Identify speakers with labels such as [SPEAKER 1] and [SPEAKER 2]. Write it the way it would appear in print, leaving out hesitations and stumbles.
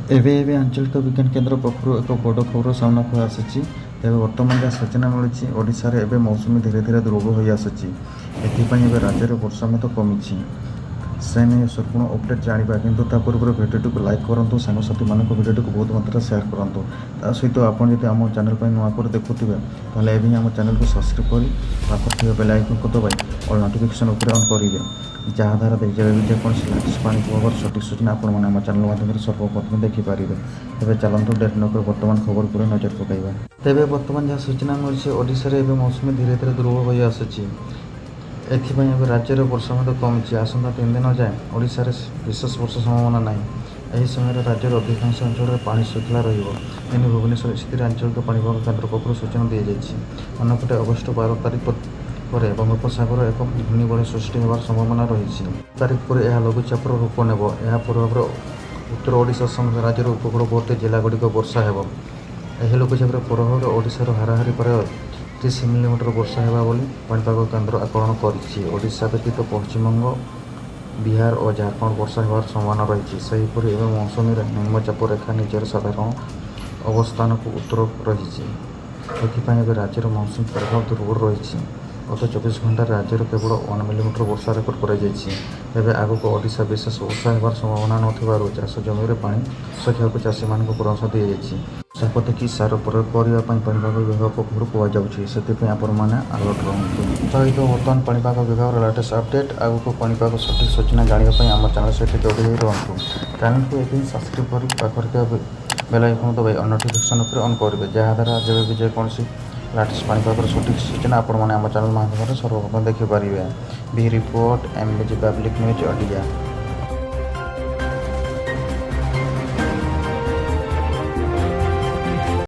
[SPEAKER 1] ଏବେ ଆଞ୍ଚଳିକ ବିଜ୍ଞାନ କେନ୍ଦ୍ର ପକ୍ଷରୁ ଏକ ବଡ଼ ଖବର ସାମ୍ନାକୁ ଆସିଛି। ଏବେ ବର୍ତ୍ତମାନ ଯାହା ସୂଚନା ମିଳୁଛି, ଓଡ଼ିଶାରେ ଏବେ ମୌସୁମୀ ଧୀରେ ଧୀରେ ଦୁର୍ବଳ ହୋଇଆସୁଛି। ଏଥିପାଇଁ ଏବେ ରାଜ୍ୟରେ ବର୍ଷା ମଧ୍ୟ କମିଛି। ସେ ନେଇ ସମ୍ପୂର୍ଣ୍ଣ ଅପଡେଟ୍ ଜାଣିବା, କିନ୍ତୁ ତା ପୂର୍ବରୁ ଭିଡ଼ିଓଟିକୁ ଲାଇକ୍ କରନ୍ତୁ, ସାଙ୍ଗସାଥିମାନଙ୍କୁ ଭିଡ଼ିଓଟିକୁ ବହୁତ ମାତ୍ରାରେ ସେୟାର କରନ୍ତୁ। ତା ସହିତ ଆପଣ ଯଦି ଆମ ଚ୍ୟାନେଲ୍ ପାଇଁ ନୂଆ କରି ଦେଖୁଥିବେ, ତାହେଲେ ଏବେ ହିଁ ଆମ ଚ୍ୟାନେଲକୁ ସବସ୍କ୍ରାଇବ୍ କରି ପାଖରେ ଥିବା ବେଲ୍ ଆଇକନ୍କୁ ଦବାଇ ଅଲ୍ ନୋଟିଫିକେସନ୍ ଉପରେ ଅନ୍ କରିବେ, ଯାହାଦ୍ୱାରା ଯେବେ ବି ଯେକୌଣସି ଲାଟେଷ୍ଟ ପାଣିପାଗର ସଠିକ୍ ସୂଚନା ଆପଣମାନେ ଆମ ଚ୍ୟାନେଲ୍ ମାଧ୍ୟମରେ ସର୍ବପ୍ରଥମେ ଦେଖିପାରିବେ। ତେବେ ଚାଲନ୍ତୁ ଡେରି ନକରି ବର୍ତ୍ତମାନ ଖବର ଉପରେ ନଜର ପକାଇବା। ତେବେ ବର୍ତ୍ତମାନ ଯାହା ସୂଚନା ମିଳୁଛି, ଓଡ଼ିଶାରେ ଏବେ ମୌସୁମୀ ଧୀରେ ଧୀରେ ଦୁର୍ବଳ ହୋଇ ଆସୁଛି। ଏଥିପାଇଁ ଏବେ ରାଜ୍ୟରେ ବର୍ଷା ମଧ୍ୟ କମିଛି। ଆସନ୍ତା 3 ଦିନ ଯାଏଁ ଓଡ଼ିଶାରେ ବିଶେଷ ବର୍ଷା ସମ୍ଭାବନା ନାହିଁ। ଏହି ସମୟରେ ରାଜ୍ୟର ଅଧିକାଂଶ ଅଞ୍ଚଳରେ ପାଣି ଶୁଖିଲା ରହିବ। ଏନେଇ ଭୁବନେଶ୍ୱର ସ୍ଥିତ ଆଞ୍ଚଳିକ ପାଣିପାଗ କେନ୍ଦ୍ର ପକ୍ଷରୁ ସୂଚନା ଦିଆଯାଇଛି। ଅନ୍ୟପଟେ ଅଗଷ୍ଟ 12 ତାରିଖ ପରେ ବଙ୍ଗୋପସାଗରରେ ଏକ ଘୂର୍ଣ୍ଣିବଳୟ ସୃଷ୍ଟି ହେବାର ସମ୍ଭାବନା ରହିଛି। ତାରିଖ ପରେ ଏହା ଲଘୁଚାପର ରୂପ ନେବ। ଏହା ପ୍ରଭାବରେ ଉତ୍ତର ଓଡ଼ିଶା ସମେତ ରାଜ୍ୟର ଉପକୂଳବର୍ତ୍ତୀ ଜିଲ୍ଲାଗୁଡ଼ିକ ବର୍ଷା ହେବ। ଏହି ଲଘୁଚାପର ପ୍ରଭାବରେ ଓଡ଼ିଶାର ହାରାହାରି ପ୍ରାୟ 30 ମିଲିମିଟର ବର୍ଷା ହେବ ବୋଲି ପାଣିପାଗ କେନ୍ଦ୍ର ଆକଳନ କରିଛି। ଓଡ଼ିଶା ବ୍ୟତୀତ ପଶ୍ଚିମବଙ୍ଗ, ବିହାର ଓ ଝାରଖଣ୍ଡ ବର୍ଷା ହେବାର ସମ୍ଭାବନା ରହିଛି। ସେହିପରି ଏବେ ମୌସୁମୀର ନିମ୍ନଚାପ ରେଖା ନିଜର ସାଧାରଣ ଅବସ୍ଥାନକୁ ଉତ୍ତର ରହିଛି। ଏଥିପାଇଁ ଏବେ ରାଜ୍ୟର ମୌସୁମୀ ପ୍ରଭାବ ଦୁର୍ବଳ ରହିଛି। ଗତ 24 ଘଣ୍ଟାରେ ରାଜ୍ୟରେ କେବଳ 1 ମିଲିମିଟର ବର୍ଷା ରେକର୍ଡ କରାଯାଇଛି। ତେବେ ଆଗକୁ ଓଡ଼ିଶା ବିଶେଷ ବର୍ଷା ହେବାର ସମ୍ଭାବନା ନଥିବାରୁ ଚାଷ ଜମିରେ ପାଣି ଶୁଖିବାକୁ ଚାଷୀମାନଙ୍କୁ ପରାମର୍ଶ ଦିଆଯାଇଛି। ବର୍ଷା ଦେଖି ସାର ପ୍ରୟୋଗ କରିବା ପାଇଁ ପାଣିପାଗ ବିଭାଗ ପକ୍ଷରୁ କୁହାଯାଉଛି। ସେଥିପାଇଁ ଆପଣମାନେ ଆଲର୍ଟ ରହନ୍ତୁ। ସହିତ ବର୍ତ୍ତମାନ ପାଣିପାଗ ବିଭାଗର ଲାଟେଷ୍ଟ ଅପଡେଟ୍, ଆଗକୁ ପାଣିପାଗ ସଠିକ୍ ସୂଚନା ଜାଣିବା ପାଇଁ ଆମ ଚ୍ୟାନେଲ୍ ସହିତ ଯୋଡ଼ି ହୋଇ ରୁହନ୍ତୁ। ଚ୍ୟାନେଲକୁ ଏବେ ହିଁ ସବସ୍କ୍ରାଇବ୍ କରି ପାଖରେ ଥିବା ବେଲ୍ ଆଇକନ୍ ଦବାଇ ଅଲ୍ ନୋଟିଫିକେସନ୍ ଉପରେ ଅନ୍ କରିବେ, ଯାହାଦ୍ୱାରା ଯେବେ ବି ଯେକୌଣସି ଲାଟେଷ୍ଟ ପାଣିପାଗର ସଠିକ୍ ସୂଚନା ଆପଣମାନେ ଆମ ଚ୍ୟାନେଲ୍ ମାଧ୍ୟମରେ ସର୍ବପ୍ରଥମେ ଦେଖିପାରିବେ। ବି report MBG public news Odia.